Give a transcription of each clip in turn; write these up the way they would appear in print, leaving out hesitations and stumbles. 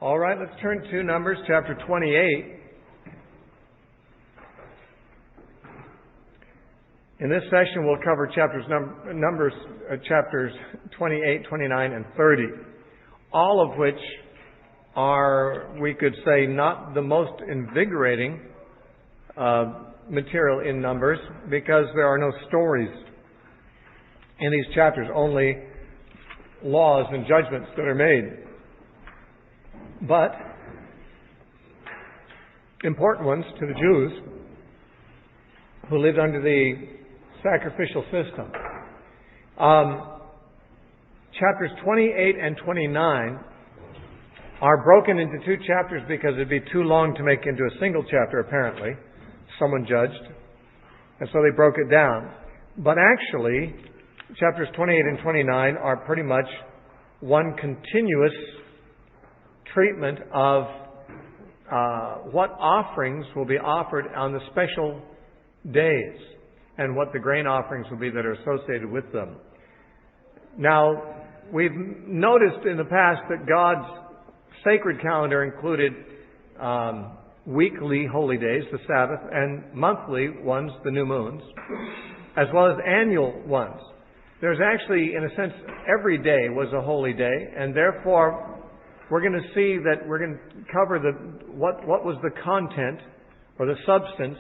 All right, let's turn to Numbers chapter 28. In this session, we'll cover chapters 28, 29, and 30, all of which are, we could say, not the most invigorating material in Numbers because there are no stories in these chapters, only laws and judgments that are made. But important ones to the Jews who lived under the sacrificial system. Chapters 28 and 29 are broken into two chapters because it'd be too long to make into a single chapter, apparently. Someone judged. And so they broke it down. But actually, chapters 28 and 29 are pretty much one continuous treatment of what offerings will be offered on the special days and what the grain offerings will be that are associated with them. Now, we've noticed in the past that God's sacred calendar included weekly holy days, the Sabbath, and monthly ones, the new moons, as well as annual ones. There's actually, in a sense, every day was a holy day, and therefore we're going to see that we're going to cover what was the content or the substance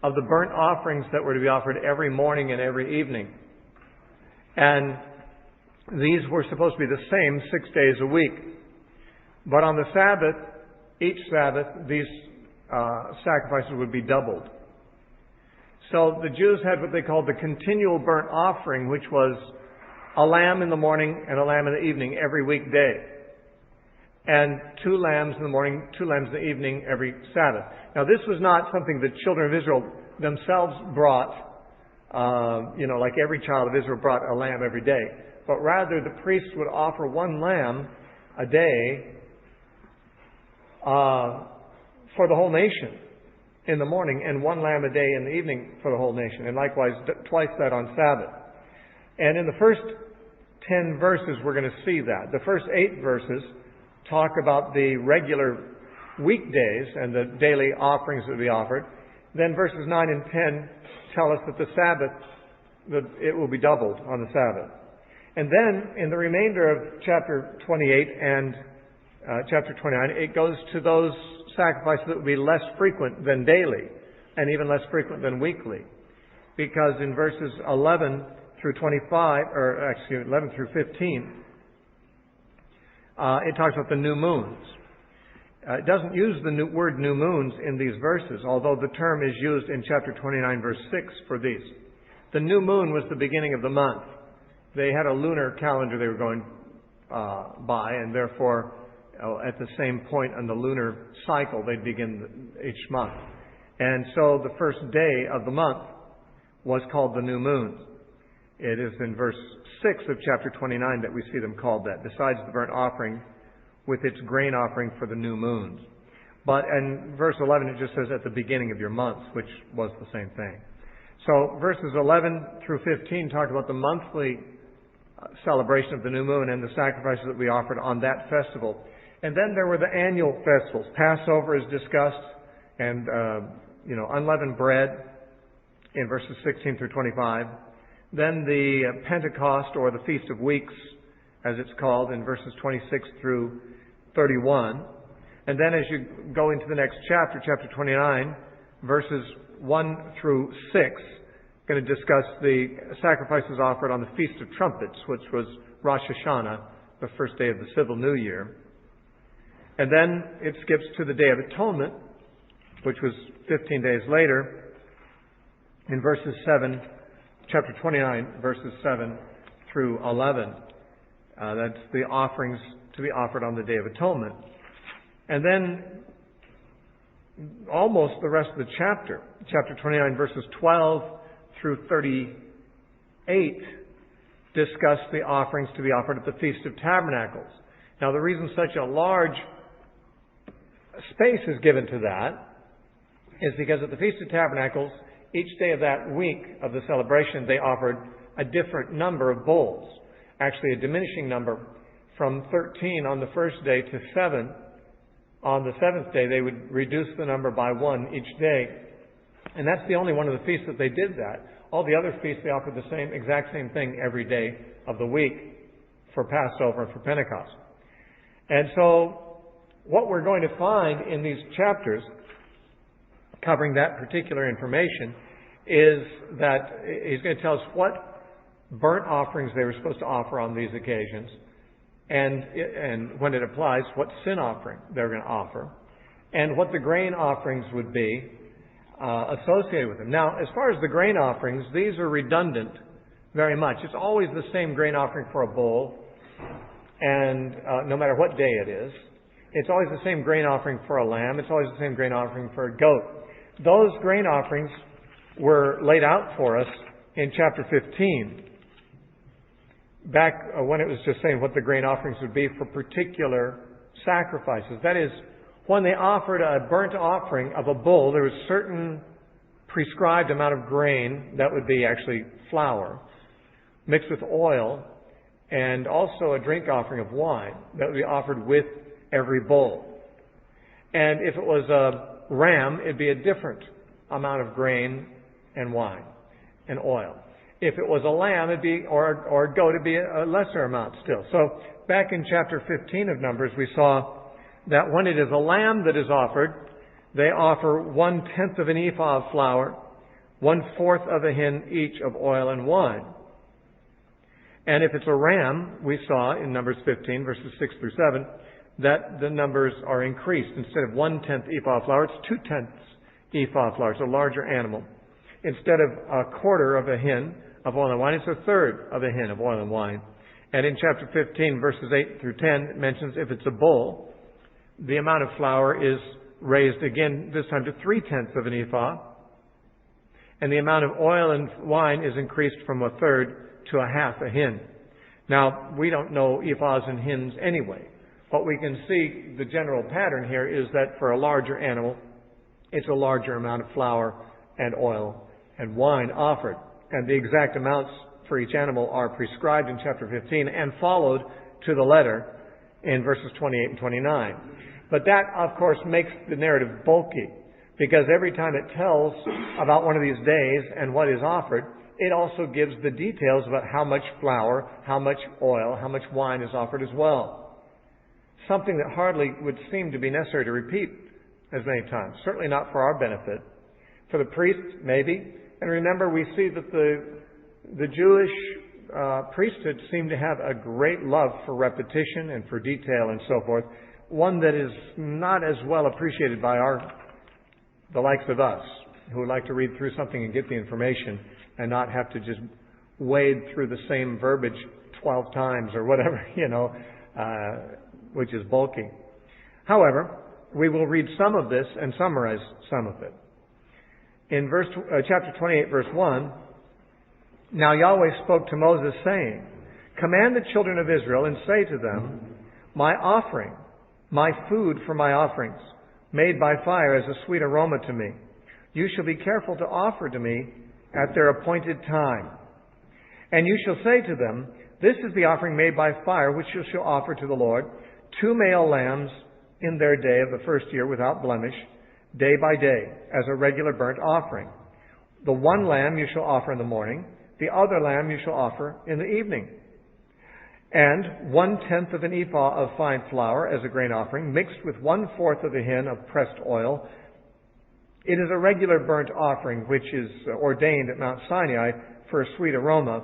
of the burnt offerings that were to be offered every morning and every evening. And these were supposed to be the same 6 days a week. But on the Sabbath, each Sabbath, these sacrifices would be doubled. So the Jews had what they called the continual burnt offering, which was a lamb in the morning and a lamb in the evening every weekday. And 2 lambs in the morning, 2 lambs in the evening every Sabbath. Now, this was not something the children of Israel themselves brought, like every child of Israel brought a lamb every day. But rather, the priests would offer 1 lamb a day for the whole nation in the morning, and 1 lamb a day in the evening for the whole nation, and likewise twice that on Sabbath. And in the first 10 verses, we're going to see that. The first 8 verses talk about the regular weekdays and the daily offerings that we offered. Then verses 9 and 10 tell us that the Sabbath, that it will be doubled on the Sabbath. And then in the remainder of chapter 28 and chapter 29, it goes to those sacrifices that will be less frequent than daily and even less frequent than weekly. Because in verses 11 through 11 through 15, it talks about the new moons. It doesn't use the word new moons in these verses, although the term is used in chapter 29, verse 6 for these. The new moon was the beginning of the month. They had a lunar calendar they were going by, and therefore, at the same point on the lunar cycle, they'd begin each month. And so the first day of the month was called the new moon. It is in verse 6 of chapter 29 that we see them called that, besides the burnt offering with its grain offering for the new moons. But in verse 11 it just says at the beginning of your months, which was the same thing. So verses 11 through 15 talk about the monthly celebration of the new moon and the sacrifices that we offered on that festival. And then there were the annual festivals. Passover is discussed, and unleavened bread in verses 16 through 25. Then the Pentecost, or the Feast of Weeks, as it's called, in verses 26 through 31. And then as you go into the next chapter, chapter 29, verses 1 through 6, going to discuss the sacrifices offered on the Feast of Trumpets, which was Rosh Hashanah, the first day of the civil new year. And then it skips to the Day of Atonement, which was 15 days later, in verses 7, chapter 29, verses 7 through 11. That's the offerings to be offered on the Day of Atonement. And then almost the rest of the chapter, chapter 29, verses 12 through 38, discuss the offerings to be offered at the Feast of Tabernacles. Now, the reason such a large space is given to that is because at the Feast of Tabernacles, each day of that week of the celebration, they offered a different number of bulls. Actually, a diminishing number from 13 on the first day to 7 On the seventh day, they would reduce the number by one each day. And that's the only one of the feasts that they did that. All the other feasts, they offered the exact same thing every day of the week for Passover and for Pentecost. And so, what we're going to find in these chapters, covering that particular information, is that he's going to tell us what burnt offerings they were supposed to offer on these occasions, and when it applies, what sin offering they're going to offer, and what the grain offerings would be associated with them. Now, as far as the grain offerings, these are redundant very much. It's always the same grain offering for a bull, and no matter what day it is. It's always the same grain offering for a lamb. It's always the same grain offering for a goat. Those grain offerings were laid out for us in chapter 15. Back when it was just saying what the grain offerings would be for particular sacrifices. That is, when they offered a burnt offering of a bull, there was a certain prescribed amount of grain, that would be actually flour, mixed with oil, and also a drink offering of wine that would be offered with every bull. And if it was a ram, it'd be a different amount of grain and wine and oil. If it was a lamb, it'd be, or a goat, it'd be a lesser amount still. So back in chapter 15 of Numbers, we saw that when it is a lamb that is offered, they offer 1/10 of an ephah of flour, 1/4 of a hin each of oil and wine. And if it's a ram, we saw in Numbers 15, verses 6 through 7, that the numbers are increased. Instead of 1/10 ephah of flour, it's 2/10 ephah of flour. It's a larger animal. Instead of 1/4 of a hin of oil and wine, it's 1/3 of a hin of oil and wine. And in chapter 15, verses 8 through 10, it mentions if it's a bull, the amount of flour is raised again, this time to 3/10 of an ephah. And the amount of oil and wine is increased from 1/3 to 1/2 a hin. Now, we don't know ephahs and hins anyway. But we can see the general pattern here is that for a larger animal, it's a larger amount of flour and oil and wine offered. And the exact amounts for each animal are prescribed in chapter 15 and followed to the letter in verses 28 and 29. But that, of course, makes the narrative bulky, because every time it tells about one of these days and what is offered, it also gives the details about how much flour, how much oil, how much wine is offered as well. Something that hardly would seem to be necessary to repeat as many times. Certainly not for our benefit. For the priests, maybe. And remember, we see that the Jewish priesthood seemed to have a great love for repetition and for detail and so forth. One that is not as well appreciated by the likes of us, who would like to read through something and get the information and not have to just wade through the same verbiage 12 times or whatever, which is bulky. However, we will read some of this and summarize some of it. In chapter 28, verse 1, "Now Yahweh spoke to Moses, saying, Command the children of Israel and say to them, My offering, my food for my offerings, made by fire as a sweet aroma to me, you shall be careful to offer to me at their appointed time. And you shall say to them, This is the offering made by fire which you shall offer to the Lord, 2 male lambs in their day of the first year without blemish, day by day, as a regular burnt offering. The one lamb you shall offer in the morning, the other lamb you shall offer in the evening. And 1/10 of an ephah of fine flour as a grain offering, mixed with 1/4 of a hin of pressed oil. It is a regular burnt offering which is ordained at Mount Sinai for a sweet aroma,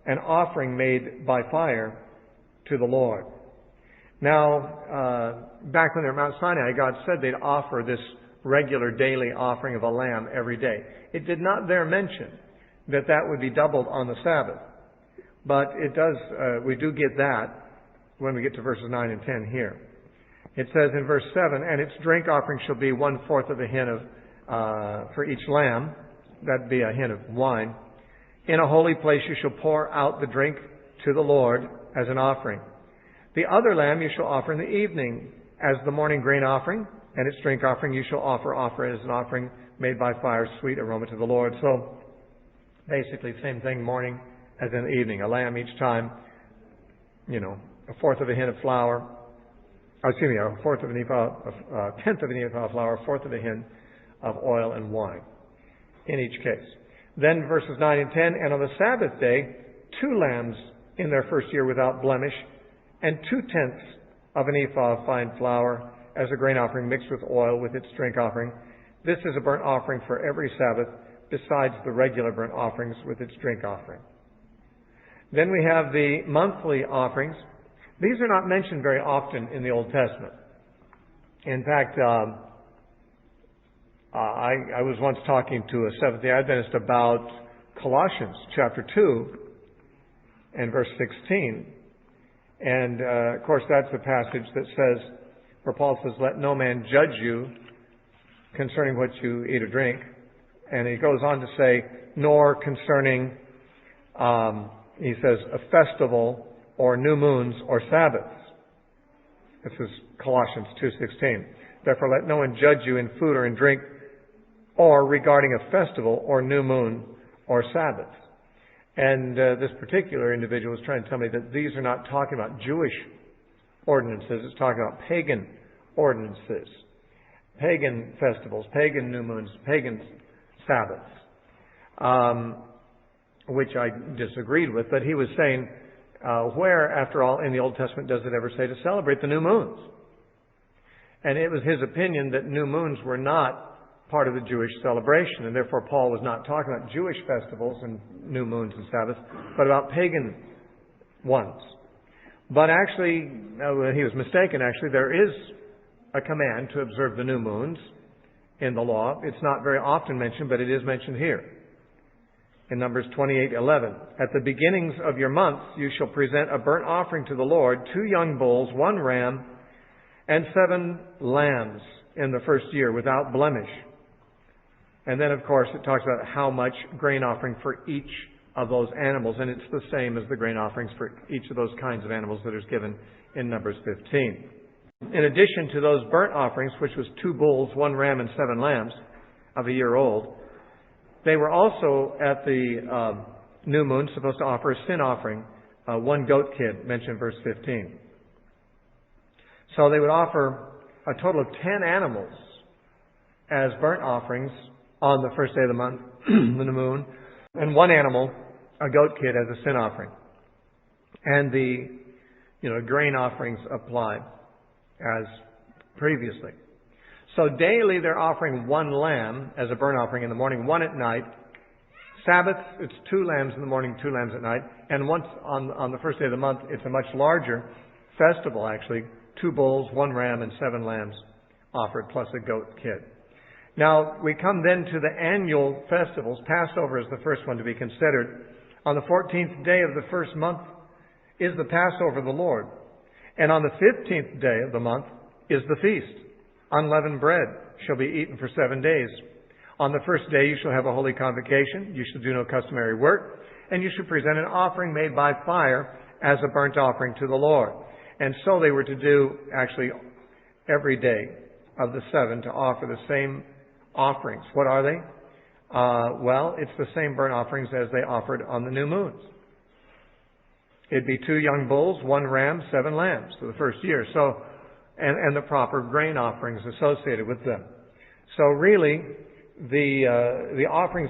an offering made by fire to the Lord." Now, back when they were at Mount Sinai, God said they'd offer this regular daily offering of a lamb every day. It did not there mention that that would be doubled on the Sabbath. But it does, we do get that when we get to verses 9 and 10 here. It says in verse 7, "And its drink offering shall be 1/4 of a hin for each lamb." That'd be a hin of wine. "In a holy place you shall pour out the drink to the Lord as an offering. The other lamb you shall offer in the evening as the morning grain offering, and its drink offering you shall offer as an offering made by fire, sweet aroma to the Lord." So, basically, same thing, morning as in the evening. A lamb each time, 1/4 of a hin of flour, a tenth of an ephah of flour, a fourth of a hin of oil and wine in each case. Then verses 9 and 10, and on the Sabbath day, 2 lambs in their first year without blemish, and 2/10 of an ephah of fine flour as a grain offering mixed with oil with its drink offering. This is a burnt offering for every Sabbath, besides the regular burnt offerings with its drink offering. Then we have the monthly offerings. These are not mentioned very often in the Old Testament. In fact, I was once talking to a Seventh-day Adventist about Colossians chapter 2 and verse 16. And, of course, that's the passage that says, where Paul says, let no man judge you concerning what you eat or drink. And he goes on to say, nor concerning, he says, a festival or new moons or Sabbaths. This is Colossians 2:16. Therefore let no one judge you in food or in drink or regarding a festival or new moon or Sabbath. And this particular individual was trying to tell me that these are not talking about Jewish ordinances. It's talking about pagan ordinances, pagan festivals, pagan new moons, pagan Sabbaths, which I disagreed with. But he was saying, where, after all, in the Old Testament does it ever say to celebrate the new moons? And it was his opinion that new moons were not part of the Jewish celebration, and therefore Paul was not talking about Jewish festivals and new moons and Sabbaths, but about pagan ones. But actually, he was mistaken. Actually, there is a command to observe the new moons in the law. It's not very often mentioned, but it is mentioned here. In Numbers 28:11, at the beginnings of your months you shall present a burnt offering to the Lord, 2 young bulls, 1 ram, and 7 lambs in the first year without blemish. And then, of course, it talks about how much grain offering for each of those animals, and it's the same as the grain offerings for each of those kinds of animals that is given in Numbers 15. In addition to those burnt offerings, which was 2 bulls, 1 ram, and 7 lambs of a year old, they were also at the new moon supposed to offer a sin offering, 1 goat kid, mentioned in verse 15. So they would offer a total of 10 animals as burnt offerings on the first day of the month, the new moon, and 1 animal, a goat kid, as a sin offering. And the grain offerings apply as previously. So daily they're offering 1 lamb as a burnt offering in the morning, 1 at night. Sabbath, it's 2 lambs in the morning, 2 lambs at night. And once on the first day of the month, it's a much larger festival, actually. 2 bulls, 1 ram, and 7 lambs offered, plus a goat kid. Now, we come then to the annual festivals. Passover is the first one to be considered. On the 14th day of the first month is the Passover of the Lord. And on the 15th day of the month is the feast. Unleavened bread shall be eaten for 7 days. On the first day you shall have a holy convocation. You shall do no customary work. And you shall present an offering made by fire as a burnt offering to the Lord. And so they were to do, actually, every day of the 7 to offer the same offerings. What are they? Well, it's the same burnt offerings as they offered on the new moons. It'd be 2 young bulls, 1 ram, 7 lambs for the first year. So, and the proper grain offerings associated with them. So really, the offerings,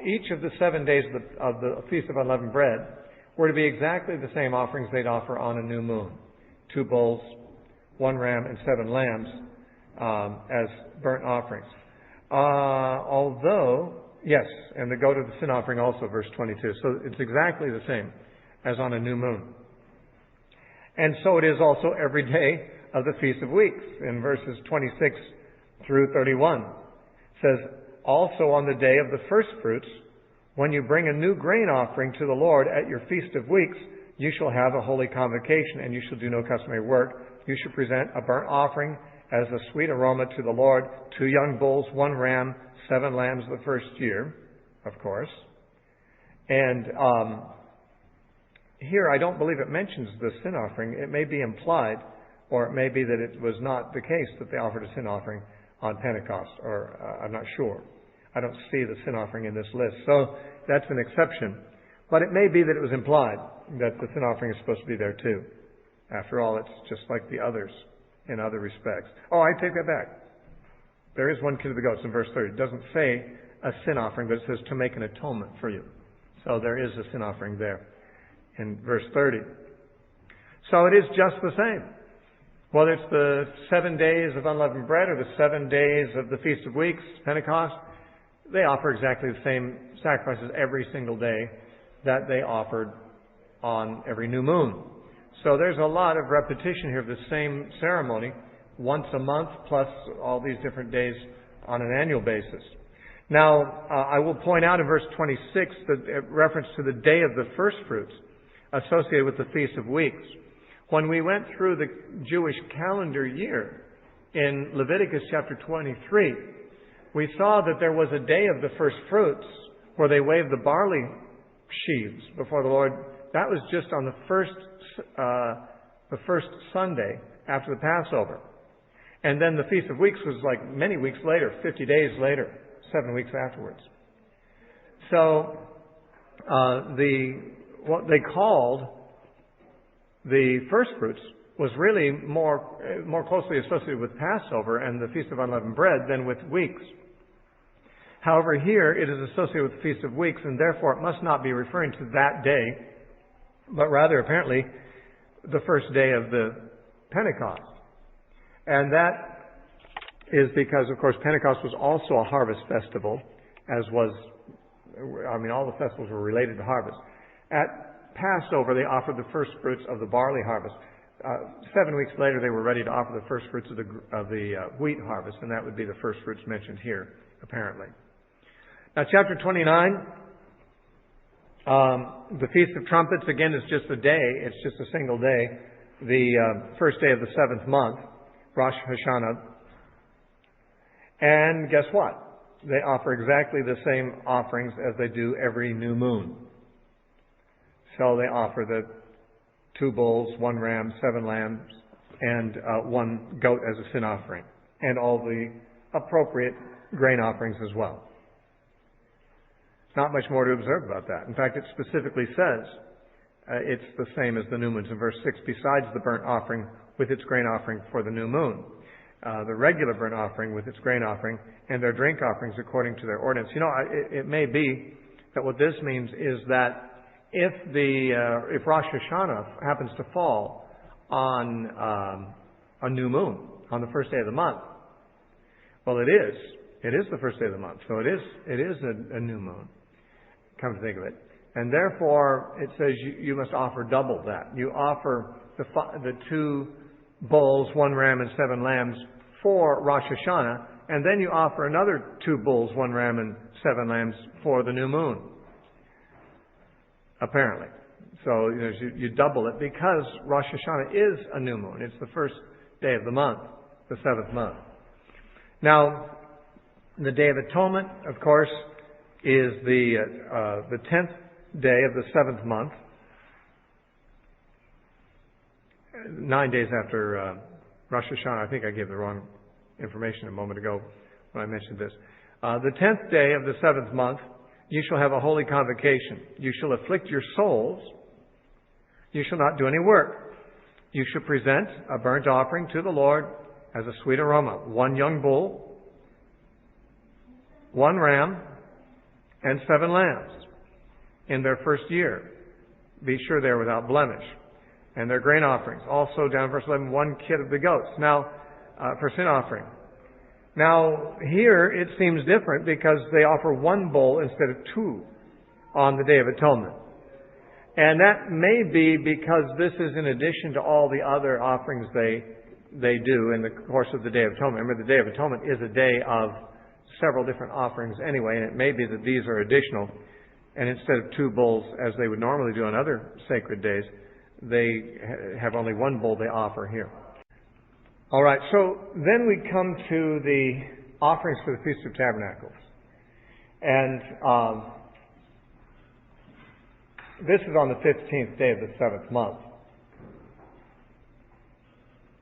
each of the 7 days of the Feast of Unleavened Bread, were to be exactly the same offerings they'd offer on a new moon. 2 bulls, 1 ram, and 7 lambs as burnt offerings. And the goat of the sin offering also, verse 22. So it's exactly the same as on a new moon. And so it is also every day of the Feast of Weeks. In verses 26 through 31, it says, also on the day of the first fruits, when you bring a new grain offering to the Lord at your Feast of Weeks, you shall have a holy convocation, and you shall do no customary work. You shall present a burnt offering as a sweet aroma to the Lord, 2 young bulls, 1 ram, 7 lambs the first year, of course. And here I don't believe it mentions the sin offering. It may be implied, or it may be that it was not the case that they offered a sin offering on Pentecost, or I'm not sure. I don't see the sin offering in this list. So that's an exception. But it may be that it was implied that the sin offering is supposed to be there too. After all, it's just like the others. in other respects. Oh, I take that back. There is one kid of the goats in verse 30. It doesn't say a sin offering, but it says to make an atonement for you. So there is a sin offering there in verse 30. So it is just the same. Whether it's the 7 days of unleavened bread or the 7 days of the Feast of Weeks, Pentecost, they offer exactly the same sacrifices every single day that they offered on every new moon. So there's a lot of repetition here of the same ceremony once a month plus all these different days on an annual basis. Now, I will point out in verse 26 the reference to the day of the first fruits associated with the Feast of Weeks. When we went through the Jewish calendar year in Leviticus chapter 23, we saw that there was a day of the first fruits where they waved the barley sheaves before the Lord. That was just on the first Sunday after the Passover. And then the Feast of Weeks was like many weeks later, 50 days later, 7 weeks afterwards. So what they called the first fruits was really more closely associated with Passover and the Feast of Unleavened Bread than with weeks. However, here it is associated with the Feast of Weeks, and therefore it must not be referring to that day, but rather apparently the first day of the Pentecost. And that is because, of course, Pentecost was also a harvest festival, all the festivals were related to harvest. At Passover, they offered the first fruits of the barley harvest. 7 weeks later, they were ready to offer the first fruits of the wheat harvest, and that would be the first fruits mentioned here, apparently. Now, chapter 29, the Feast of Trumpets, again, is just a day. It's just a single day. The first day of the 7th month, Rosh Hashanah. And guess what? They offer exactly the same offerings as they do every new moon. So they offer the 2 bulls, 1 ram, 7 lambs, and 1 goat as a sin offering, and all the appropriate grain offerings as well. Not much more to observe about that. In fact, it specifically says it's the same as the new moons in verse 6, besides the burnt offering with its grain offering for the new moon. The regular burnt offering with its grain offering, and their drink offerings according to their ordinance. It may be that what this means is that if Rosh Hashanah happens to fall on a new moon, on the first day of the month, well, it is the first day of the month, so it is a new moon, come to think of it. And therefore, it says you must offer double that. You offer the 2 bulls, 1 ram, and 7 lambs for Rosh Hashanah, and then you offer another 2 bulls, 1 ram, and 7 lambs for the new moon. Apparently. So you double it because Rosh Hashanah is a new moon. It's the first day of the month, the 7th month. Now, the Day of Atonement, of course, is the 10th day of the 7th month, 9 days after Rosh Hashanah. I think I gave the wrong information a moment ago when I mentioned this. The 10th day of the 7th month, you shall have a holy convocation. You shall afflict your souls. You shall not do any work. You shall present a burnt offering to the Lord as a sweet aroma. 1 young bull, 1 ram, and 7 lambs in their first year. Be sure they're without blemish. And their grain offerings. Also, down in verse 11, 1 kid of the goats. Now, for sin offering. Now, here it seems different because they offer 1 bull instead of 2 on the Day of Atonement. And that may be because this is in addition to all the other offerings they do in the course of the Day of Atonement. Remember, the Day of Atonement is a day of several different offerings anyway, and it may be that these are additional. And instead of 2 bulls, as they would normally do on other sacred days, they have only 1 bull they offer here. All right, so then we come to the offerings for the Feast of Tabernacles. And this is on the 15th day of the 7th month.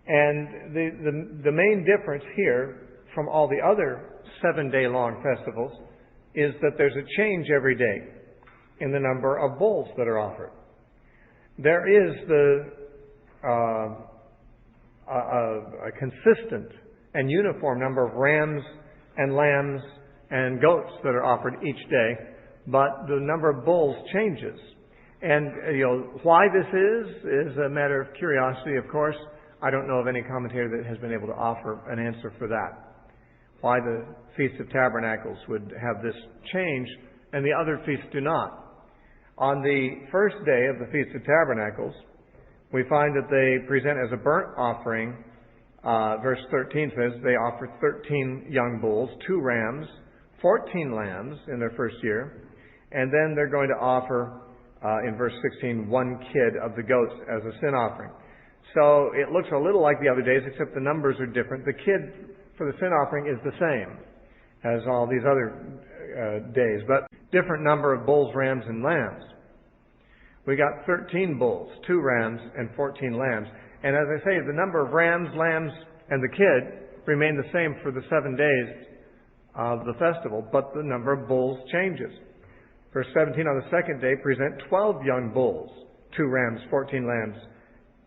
And the main difference here from all the other 7-day-long festivals is that there's a change every day in the number of bulls that are offered. There is a consistent and uniform number of rams and lambs and goats that are offered each day, but the number of bulls changes. And why this is a matter of curiosity, of course. I don't know of any commentator that has been able to offer an answer for that. Why the Feast of Tabernacles would have this change and the other feasts do not. On the first day of the Feast of Tabernacles, we find that they present as a burnt offering, verse 13 says, they offer 13 young bulls, 2 rams, 14 lambs in their first year, and then they're going to offer, in verse 16, 1 kid of the goats as a sin offering. So it looks a little like the other days, except the numbers are different. The kid for the sin offering is the same as all these other days, but different number of bulls, rams, and lambs. We got 13 bulls, 2 rams, and 14 lambs. And as I say, the number of rams, lambs, and the kid remain the same for the 7 days of the festival, but the number of bulls changes. Verse 17, on the second day, present 12 young bulls, 2 rams, 14 lambs,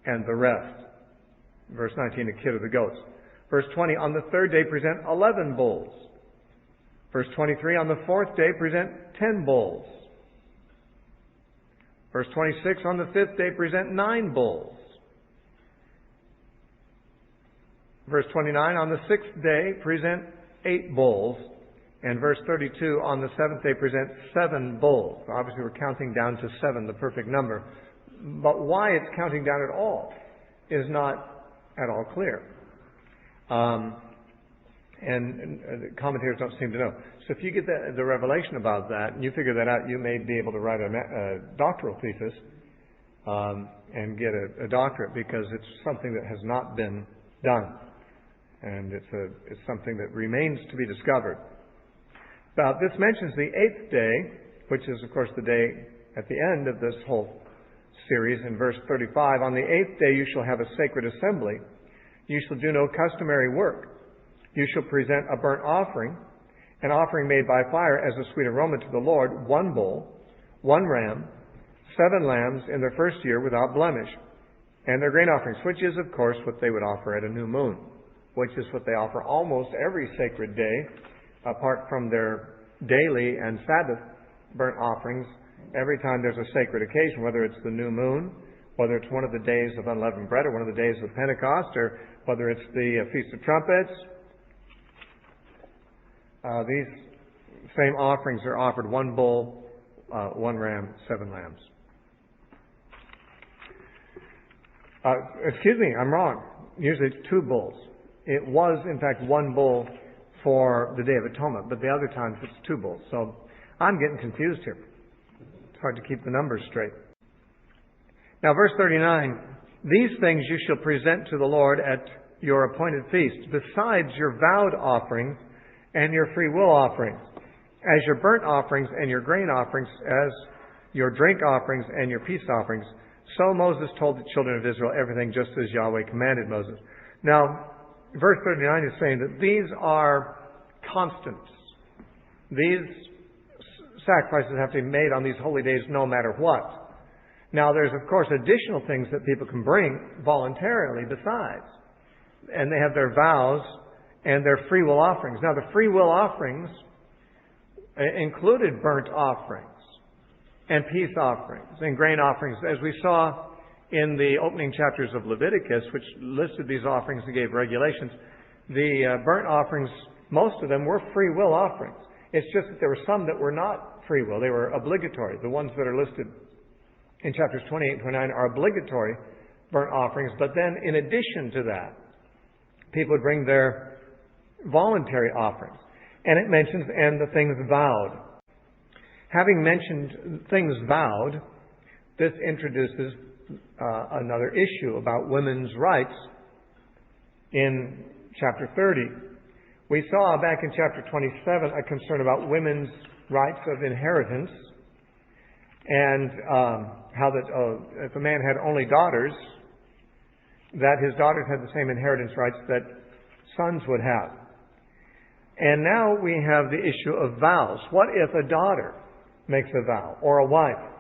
and the rest. Verse 19, a kid of the goats. Verse 20, on the third day, present 11 bulls. Verse 23, on the fourth day, present 10 bulls. Verse 26, on the fifth day, present 9 bulls. Verse 29, on the sixth day, present 8 bulls. And verse 32, on the seventh day, present 7 bulls. Obviously, we're counting down to 7, the perfect number. But why it's counting down at all is not at all clear. And commentators don't seem to know. So if you get the revelation about that, and you figure that out, you may be able to write a doctoral thesis and get a doctorate, because it's something that has not been done. And it's something that remains to be discovered. Now, this mentions the 8th day, which is, of course, the day at the end of this whole series in verse 35. On the 8th day you shall have a sacred assembly. You shall do no customary work. You shall present a burnt offering, an offering made by fire as a sweet aroma to the Lord, 1 bull, 1 ram, 7 lambs in their first year without blemish, and their grain offerings, which is, of course, what they would offer at a new moon, which is what they offer almost every sacred day, apart from their daily and Sabbath burnt offerings. Every time there's a sacred occasion, whether it's the new moon, whether it's one of the days of unleavened bread, or one of the days of Pentecost, or whether it's the Feast of Trumpets, these same offerings are offered: 1 bull, 1 ram, 7 lambs. Excuse me, I'm wrong. Usually it's 2 bulls. It was, in fact, 1 bull for the Day of Atonement, but the other times it's 2 bulls. So I'm getting confused here. It's hard to keep the numbers straight. Now, verse 39, these things you shall present to the Lord at your appointed feasts, besides your vowed offerings and your free will offerings, as your burnt offerings and your grain offerings, as your drink offerings and your peace offerings. So Moses told the children of Israel everything just as Yahweh commanded Moses. Now, verse 39 is saying that these are constants. These sacrifices have to be made on these holy days no matter what. Now, there's, of course, additional things that people can bring voluntarily besides. And they have their vows and their free will offerings. Now, the free will offerings included burnt offerings and peace offerings and grain offerings, as we saw in the opening chapters of Leviticus, which listed these offerings and gave regulations. The burnt offerings, most of them were free will offerings. It's just that there were some that were not free will. They were obligatory. The ones that are listed in chapters 28 and 29 are obligatory burnt offerings. But then, in addition to that, people would bring their voluntary offerings. And it mentions, and the things vowed. Having mentioned things vowed, this introduces another issue about women's rights in chapter 30. We saw back in chapter 27 a concern about women's rights of inheritance, and how that if a man had only daughters, that his daughters had the same inheritance rights that sons would have. And now we have the issue of vows. What if a daughter makes a vow, or a wife,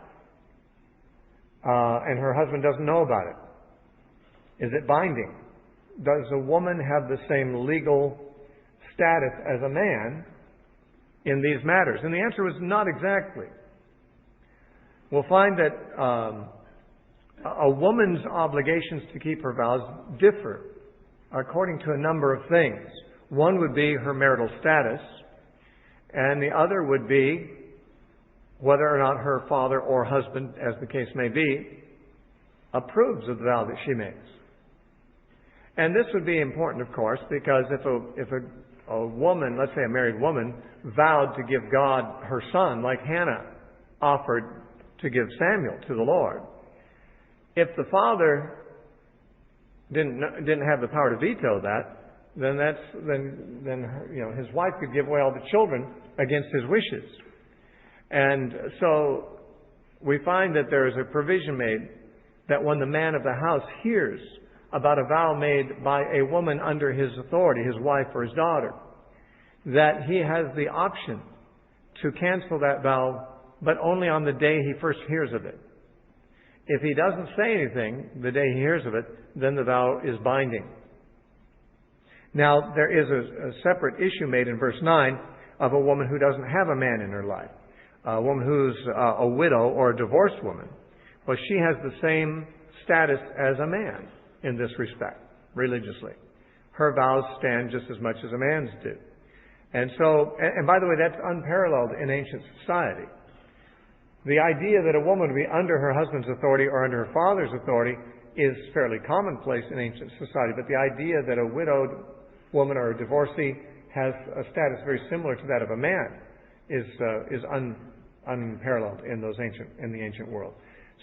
and her husband doesn't know about it? Is it binding? does a woman have the same legal status as a man in these matters? And the answer was not exactly. We'll find that a woman's obligations to keep her vows differ according to a number of things. One would be her marital status, and the other would be whether or not her father or husband, as the case may be, approves of the vow that she makes. And this would be important, of course, because if a woman, let's say a married woman, vowed to give God her son, like Hannah offered to give Samuel to the Lord, if the father didn't have the power to veto that, then his wife could give away all the children against his wishes. And so we find that there is a provision made that when the man of the house hears about a vow made by a woman under his authority, his wife or his daughter, that he has the option to cancel that vow, but only on the day he first hears of it. If he doesn't say anything the day he hears of it, then the vow is binding. Now, there is a separate issue made in verse 9 of a woman who doesn't have a man in her life. A woman who's a widow or a divorced woman. Well, she has the same status as a man in this respect, religiously. Her vows stand just as much as a man's do. And by the way, that's unparalleled in ancient society. The idea that a woman would be under her husband's authority or under her father's authority is fairly commonplace in ancient society, but the idea that a widowed woman or a divorcee has a status very similar to that of a man is unparalleled in the ancient world.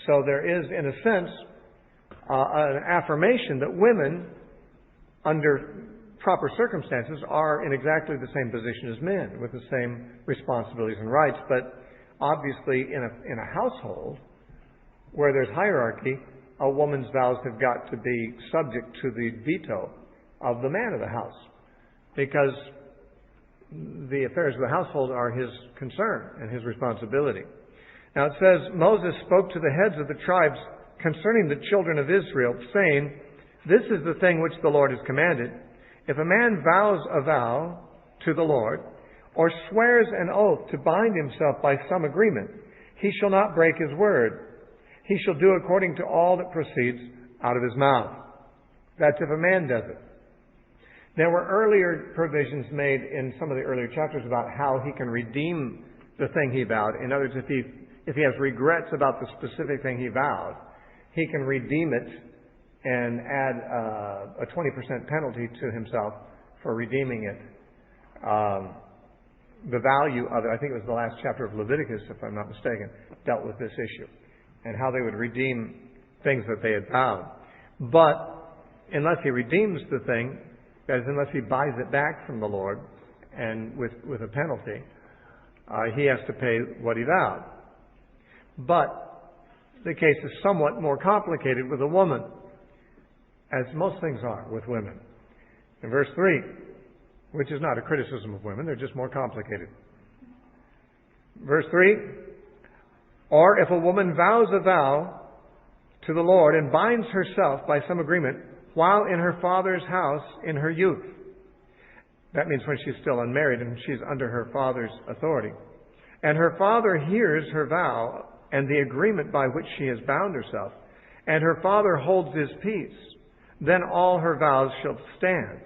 So there is, in a sense, an affirmation that women, under proper circumstances, are in exactly the same position as men, with the same responsibilities and rights. But obviously, in a household where there's hierarchy, a woman's vows have got to be subject to the veto of the man of the house, because the affairs of the household are his concern and his responsibility. Now it says, Moses spoke to the heads of the tribes concerning the children of Israel, saying, "This is the thing which the Lord has commanded. If a man vows a vow to the Lord, or swears an oath to bind himself by some agreement, he shall not break his word. He shall do according to all that proceeds out of his mouth." That's if a man does it. There were earlier provisions made in some of the earlier chapters about how he can redeem the thing he vowed. In other words, if he has regrets about the specific thing he vowed, he can redeem it and add a 20% penalty to himself for redeeming it. The value of it, I think it was the last chapter of Leviticus, if I'm not mistaken, dealt with this issue and how they would redeem things that they had vowed. But unless he redeems the thing, that is, unless he buys it back from the Lord and with a penalty, he has to pay what he vowed. But the case is somewhat more complicated with a woman, as most things are with women. In verse 3, which is not a criticism of women, they're just more complicated. Verse 3, "Or if a woman vows a vow to the Lord and binds herself by some agreement while in her father's house in her youth." That means when she's still unmarried and she's under her father's authority. "And her father hears her vow and the agreement by which she has bound herself, and her father holds his peace, then all her vows shall stand,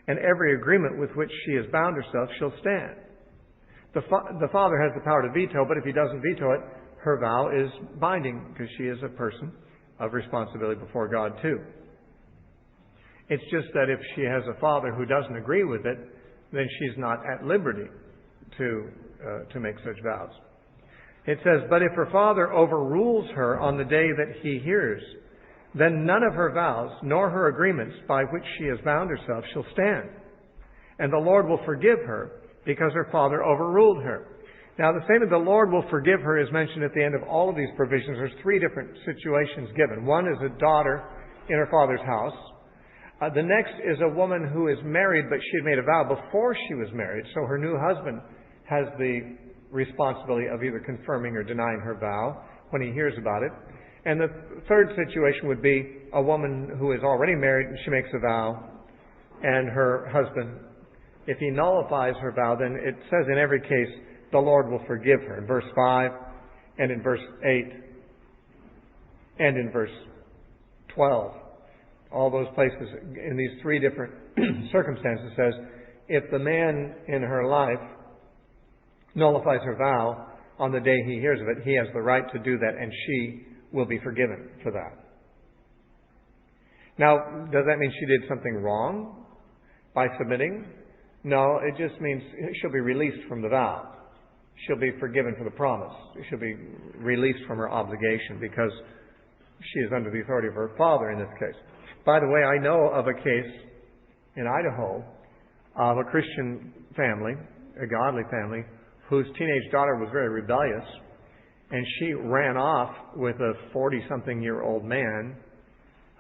and every agreement with which she has bound herself shall stand." The father has the power to veto, but if he doesn't veto it, her vow is binding, because she is a person of responsibility before God too. It's just that if she has a father who doesn't agree with it, then she's not at liberty to make such vows. It says, "But if her father overrules her on the day that he hears, then none of her vows, nor her agreements by which she has bound herself, shall stand. And the Lord will forgive her, because her father overruled her." Now, the statement, "the Lord will forgive her," is mentioned at the end of all of these provisions. There's three different situations given. One is a daughter in her father's house. The next is a woman who is married, but she had made a vow before she was married, so her new husband has the responsibility of either confirming or denying her vow when he hears about it. And the third situation would be a woman who is already married and she makes a vow, and her husband, if he nullifies her vow, then it says in every case the Lord will forgive her. In verse 5 and in verse 8 and in verse 12. All those places in these three different circumstances says, if the man in her life nullifies her vow on the day he hears of it, he has the right to do that, and she will be forgiven for that. Now, does that mean she did something wrong by submitting? No, it just means she'll be released from the vow. She'll be forgiven for the promise. She'll be released from her obligation because she is under the authority of her father in this case. By the way, I know of a case in Idaho of a Christian family, a godly family, whose teenage daughter was very rebellious, and she ran off with a 40-something-year-old man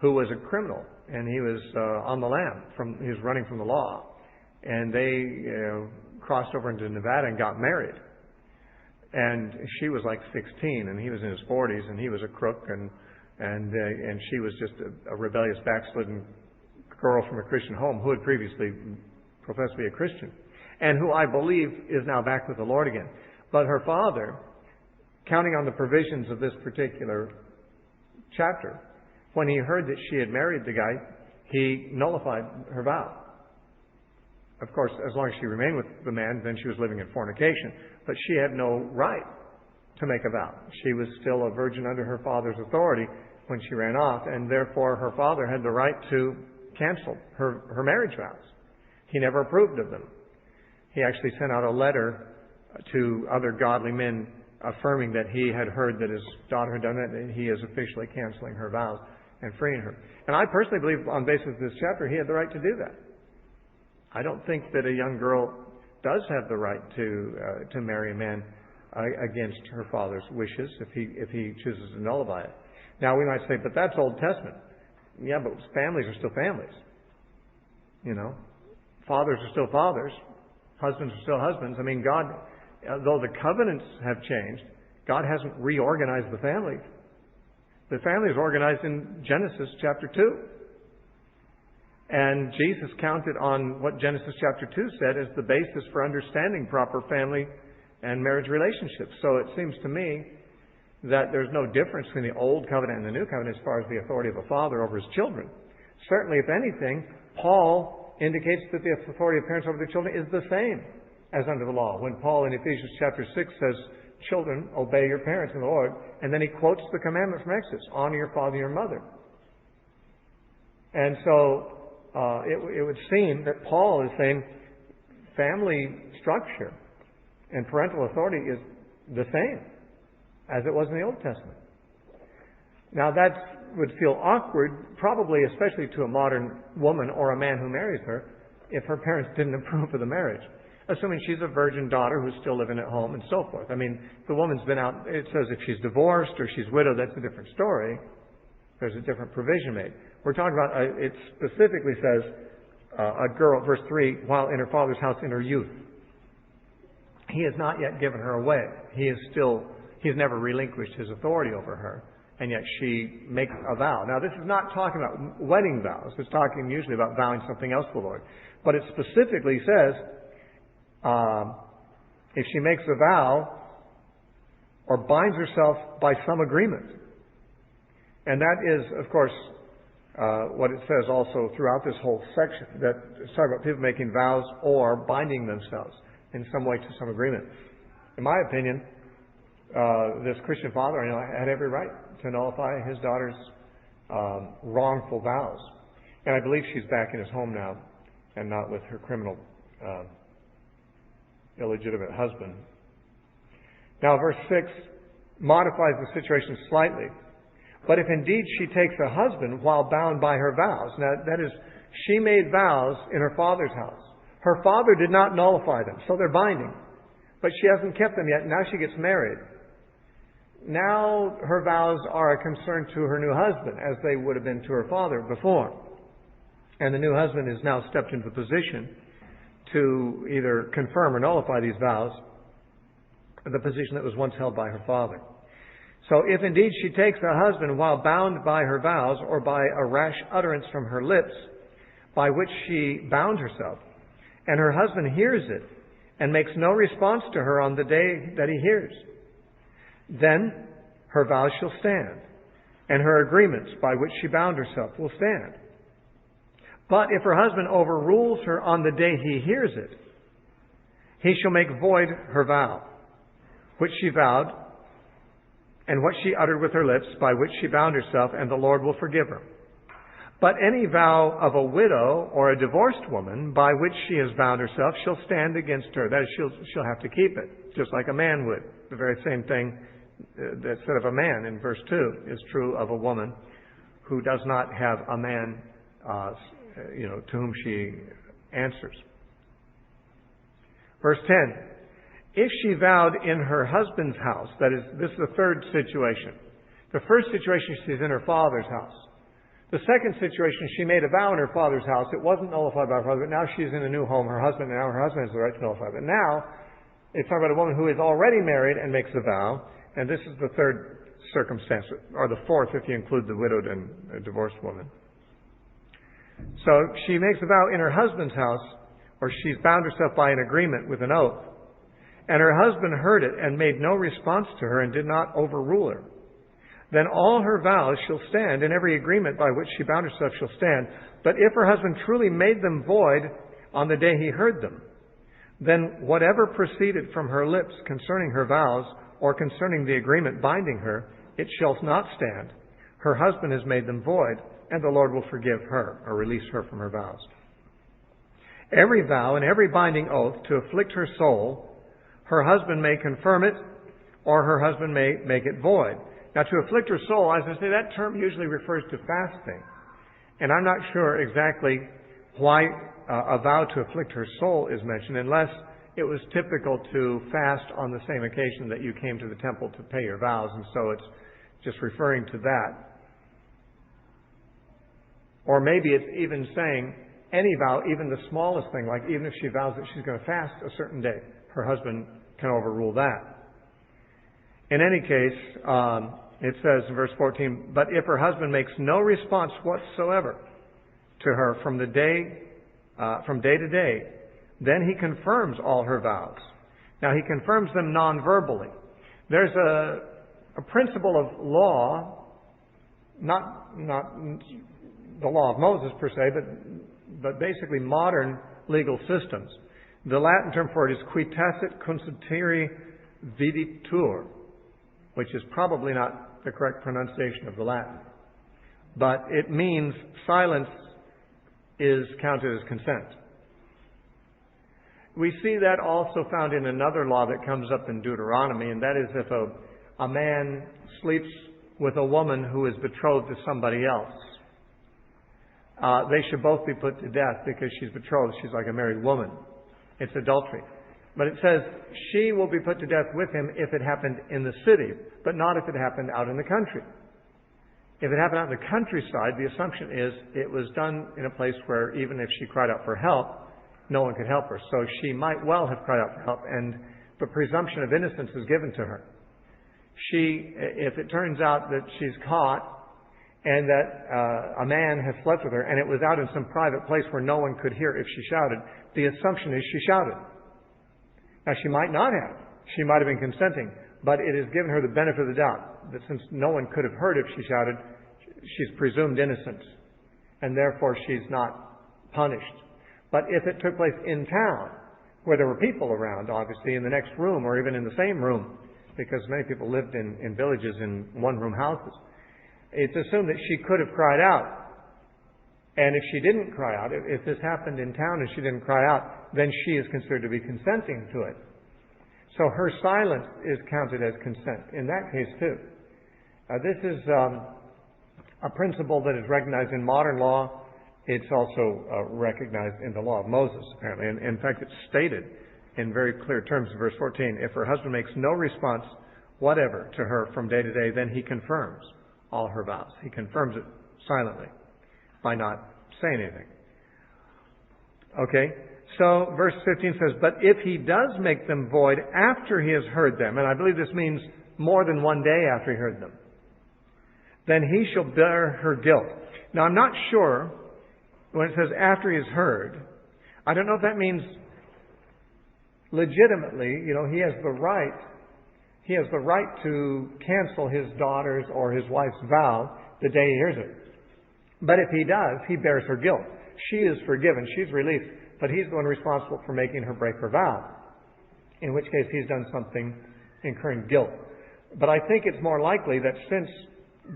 who was a criminal, and he was on the lam. He was running from the law. And they crossed over into Nevada and got married. And she was like 16, and he was in his 40s, and he was a crook, and she was just a rebellious, backslidden girl from a Christian home who had previously professed to be a Christian, and who I believe is now back with the Lord again. But her father, counting on the provisions of this particular chapter, when he heard that she had married the guy, he nullified her vow. Of course, as long as she remained with the man, then she was living in fornication. But she had no right to make a vow. She was still a virgin under her father's authority when she ran off, and therefore her father had the right to cancel her marriage vows. He never approved of them. He actually sent out a letter to other godly men affirming that he had heard that his daughter had done it, and he is officially canceling her vows and freeing her. And I personally believe, on the basis of this chapter, he had the right to do that. I don't think that a young girl does have the right to marry a man against her father's wishes if he chooses to nullify it. Now we might say, but that's Old Testament. Yeah, but families are still families. You know, fathers are still fathers. Husbands are still husbands. I mean, God, though the covenants have changed, God hasn't reorganized the family. The family is organized in Genesis chapter 2. And Jesus counted on what Genesis chapter 2 said as the basis for understanding proper family and marriage relationships. So it seems to me that there's no difference between the Old Covenant and the New Covenant as far as the authority of a father over his children. Certainly, if anything, Paul indicates that the authority of parents over their children is the same as under the law. When Paul in Ephesians chapter 6 says, children, obey your parents in the Lord, and then he quotes the commandment from Exodus, honor your father and your mother. And so it would seem that Paul is saying family structure and parental authority is the same as it was in the Old Testament. Now that would feel awkward, probably especially to a modern woman or a man who marries her, if her parents didn't approve of the marriage. Assuming she's a virgin daughter who's still living at home and so forth. I mean, if the woman's been out, it says if she's divorced or she's widowed, that's a different story. There's a different provision made. We're talking about, it specifically says, a girl, verse 3, while in her father's house in her youth. He has not yet given her away. He's never relinquished his authority over her. And yet she makes a vow. Now this is not talking about wedding vows. It's talking usually about vowing something else to the Lord. But it specifically says, if she makes a vow or binds herself by some agreement. And that is, of course, what it says also throughout this whole section, that it's talking about people making vows or binding themselves in some way to some agreement. In my opinion, this Christian father had every right to nullify his daughter's wrongful vows. And I believe she's back in his home now and not with her criminal, illegitimate husband. Now, verse 6 modifies the situation slightly. But if indeed she takes a husband while bound by her vows, now that is, she made vows in her father's house. Her father did not nullify them, so they're binding. But she hasn't kept them yet. Now she gets married. Now her vows are a concern to her new husband, as they would have been to her father before. And the new husband has now stepped into the position to either confirm or nullify these vows, the position that was once held by her father. So if indeed she takes a husband while bound by her vows or by a rash utterance from her lips by which she bound herself, and her husband hears it and makes no response to her on the day that he hears, then her vows shall stand, and her agreements by which she bound herself will stand. But if her husband overrules her on the day he hears it, he shall make void her vow, which she vowed, and what she uttered with her lips, by which she bound herself, and the Lord will forgive her. But any vow of a widow or a divorced woman by which she has bound herself shall stand against her. That is, she'll have to keep it, just like a man would. The very same thing that said of a man in verse 2 is true of a woman who does not have a man, to whom she answers. Verse 10. If she vowed in her husband's house, that is, this is the third situation. The first situation, she's in her father's house. The second situation, she made a vow in her father's house. It wasn't nullified by her father, but now she's in a new home, her husband, and now her husband has the right to nullify it. But now, it's talking about a woman who is already married and makes a vow, and this is the third circumstance, or the fourth if you include the widowed and divorced woman. So she makes a vow in her husband's house, or she's bound herself by an agreement with an oath, and her husband heard it and made no response to her and did not overrule her. Then all her vows shall stand, and every agreement by which she bound herself shall stand. But if her husband truly made them void on the day he heard them, then whatever proceeded from her lips concerning her vows or concerning the agreement binding her, it shall not stand. Her husband has made them void, and the Lord will forgive her or release her from her vows. Every vow and every binding oath to afflict her soul, her husband may confirm it, or her husband may make it void. Now, to afflict her soul, as I say, that term usually refers to fasting. And I'm not sure exactly why a vow to afflict her soul is mentioned, unless it was typical to fast on the same occasion that you came to the temple to pay your vows, and so it's just referring to that. Or maybe it's even saying any vow, even the smallest thing, like even if she vows that she's going to fast a certain day, her husband can overrule that. In any case, it says in verse 14, but if her husband makes no response whatsoever to her from day to day, then he confirms all her vows. Now, he confirms them non-verbally. There's a principle of law, not the law of Moses per se, but basically modern legal systems. The Latin term for it is qui tacit consentire viditur, which is probably not the correct pronunciation of the Latin. But it means silence is counted as consent. We see that also found in another law that comes up in Deuteronomy, and that is if a man sleeps with a woman who is betrothed to somebody else, they should both be put to death because she's betrothed. She's like a married woman. It's adultery. But it says she will be put to death with him if it happened in the city, but not if it happened out in the country. If it happened out in the countryside, the assumption is it was done in a place where even if she cried out for help, no one could help her. So she might well have cried out for help, and the presumption of innocence is given to her. If it turns out that she's caught and that a man has slept with her, and it was out in some private place where no one could hear if she shouted, the assumption is she shouted. Now, she might not have. She might have been consenting, but it has given her the benefit of the doubt that since no one could have heard if she shouted, she's presumed innocent, and therefore she's not punished. But if it took place in town, where there were people around, obviously, in the next room or even in the same room, because many people lived in villages in one-room houses, it's assumed that she could have cried out. And if she didn't cry out, if this happened in town and she didn't cry out, then she is considered to be consenting to it. So her silence is counted as consent in that case too. This is a principle that is recognized in modern law. It's also recognized in the law of Moses, apparently. And in fact, it's stated in very clear terms in verse 14. If her husband makes no response whatever to her from day to day, then he confirms all her vows. He confirms it silently by not saying anything. Okay, so verse 15 says, but if he does make them void after he has heard them, and I believe this means more than one day after he heard them, then he shall bear her guilt. Now, I'm not sure when it says after he has heard. I don't know if that means legitimately, he has the right. He has the right to cancel his daughter's or his wife's vow the day he hears it. But if he does, he bears her guilt. She is forgiven. She's released. But he's the one responsible for making her break her vow. In which case he's done something incurring guilt. But I think it's more likely that since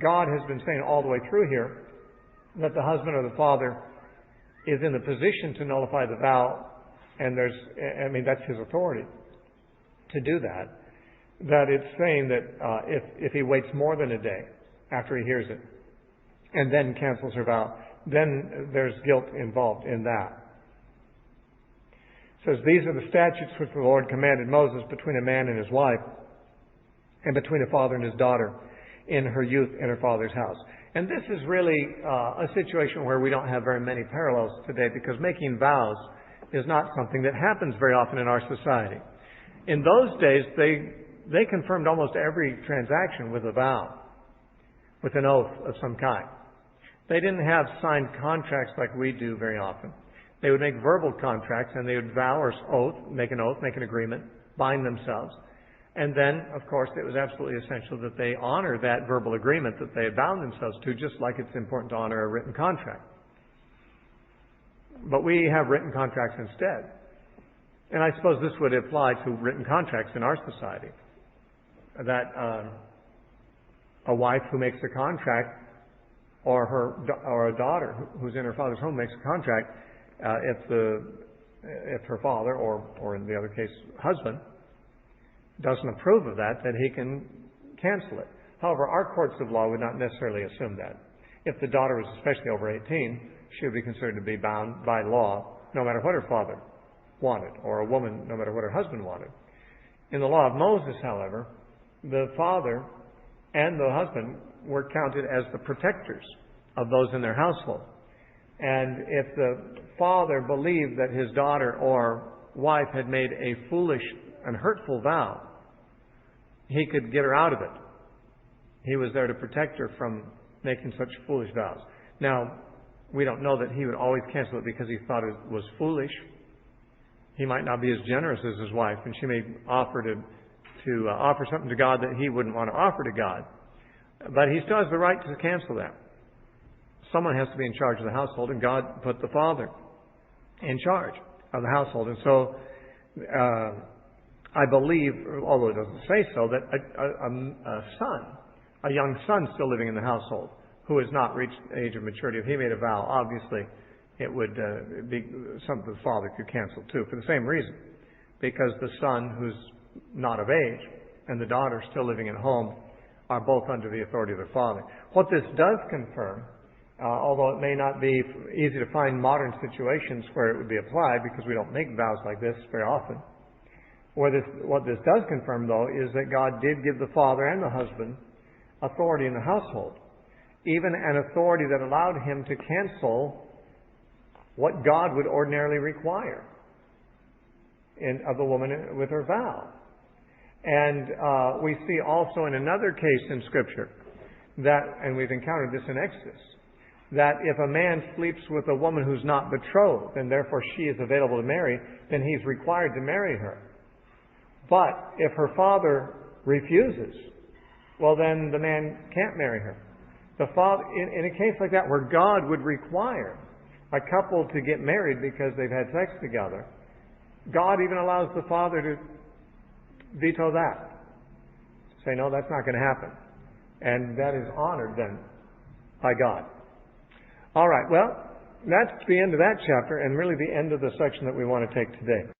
God has been saying all the way through here that the husband or the father is in the position to nullify the vow, and that's his authority to do that, that it's saying that if he waits more than a day after he hears it and then cancels her vow, then there's guilt involved in that. It says, these are the statutes which the Lord commanded Moses between a man and his wife, and between a father and his daughter in her youth in her father's house. And this is really a situation where we don't have very many parallels today, because making vows is not something that happens very often in our society. In those days, they confirmed almost every transaction with a vow, with an oath of some kind. They didn't have signed contracts like we do very often. They would make verbal contracts, and they would vow or make an oath, make an agreement, bind themselves. And then, of course, it was absolutely essential that they honor that verbal agreement that they had bound themselves to, just like it's important to honor a written contract. But we have written contracts instead. And I suppose this would apply to written contracts in our society. That a wife who makes a contract, or a daughter who's in her father's home makes a contract, if her father, or in the other case, husband, doesn't approve of that, then he can cancel it. However, our courts of law would not necessarily assume that. If the daughter was especially over 18, she would be considered to be bound by law, no matter what her father wanted, or a woman, no matter what her husband wanted. In the law of Moses, however, the father and the husband were counted as the protectors of those in their household. And if the father believed that his daughter or wife had made a foolish and hurtful vow, he could get her out of it. He was there to protect her from making such foolish vows. Now, we don't know that he would always cancel it because he thought it was foolish. He might not be as generous as his wife, and she may offer to offer something to God that he wouldn't want to offer to God. But he still has the right to cancel that. Someone has to be in charge of the household, and God put the father in charge of the household. And so, I believe, although it doesn't say so, that a young son still living in the household who has not reached the age of maturity, if he made a vow, obviously it would be something the father could cancel too, for the same reason. Because the son who's not of age and the daughter still living at home are both under the authority of their father. What this does confirm, although it may not be easy to find modern situations where it would be applied, because we don't make vows like this very often, what this does confirm, though, is that God did give the father and the husband authority in the household, even an authority that allowed him to cancel what God would ordinarily require of a woman with her vow. And we see also in another case in Scripture that, and we've encountered this in Exodus, that if a man sleeps with a woman who's not betrothed, and therefore she is available to marry, then he's required to marry her. But if her father refuses, well, then the man can't marry her. The father, in a case like that where God would require a couple to get married because they've had sex together, God even allows the father to veto that. Say, no, that's not going to happen. And that is honored then by God. All right, well, that's the end of that chapter, and really the end of the section that we want to take today.